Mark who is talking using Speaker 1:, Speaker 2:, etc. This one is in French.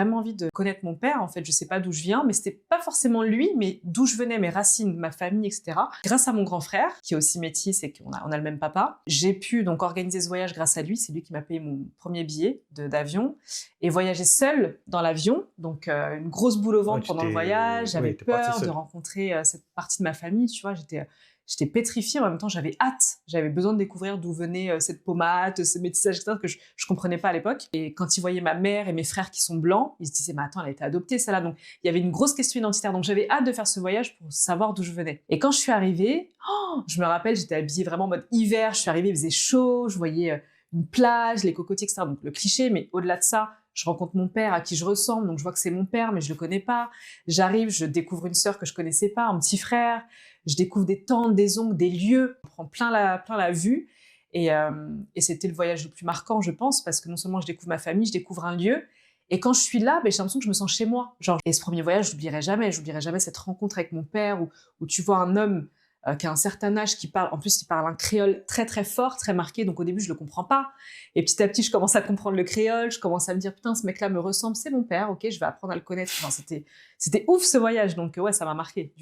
Speaker 1: vraiment envie de connaître mon père. En fait, je sais pas d'où je viens, mais c'était pas forcément lui, mais d'où je venais, mes racines, ma famille, etc. Grâce à mon grand frère, qui est aussi métis et on a le même papa, j'ai pu donc organiser ce voyage grâce à lui. C'est lui qui m'a payé mon premier billet d'avion et voyager seule dans l'avion. Donc, une grosse boule au ventre pendant le voyage. J'avais peur de rencontrer cette partie de ma famille, tu vois. J'étais pétrifiée, en même temps j'avais hâte, j'avais besoin de découvrir d'où venait cette pommade, ce métissage, etc., que je comprenais pas à l'époque. Et quand ils voyaient ma mère et mes frères qui sont blancs, ils se disaient mais attends, elle a été adoptée celle-là. Donc il y avait une grosse question identitaire, donc j'avais hâte de faire ce voyage pour savoir d'où je venais. Et quand je suis arrivée, je me rappelle, j'étais habillée vraiment en mode hiver, je suis arrivée, il faisait chaud, je voyais une plage, les cocotiers, etc., donc le cliché, mais au-delà de ça, je rencontre mon père à qui je ressemble, donc je vois que c'est mon père, mais je le connais pas. J'arrive, je découvre une sœur que je connaissais pas, un petit frère. Je découvre des tantes, des oncles, des lieux. On prend plein la vue. Et c'était le voyage le plus marquant, je pense, parce que non seulement je découvre ma famille, je découvre un lieu. Et quand je suis là, j'ai l'impression que je me sens chez moi. Genre, et ce premier voyage, je l'oublierai jamais. J'oublierai jamais cette rencontre avec mon père où tu vois un homme qui a un certain âge, qui parle, en plus il parle un créole très très fort, très marqué, donc au début je le comprends pas. Et petit à petit je commence à comprendre le créole, je commence à me dire putain ce mec-là me ressemble, c'est mon père, ok, je vais apprendre à le connaître. Enfin, c'était ouf ce voyage, donc ouais, ça m'a marqué.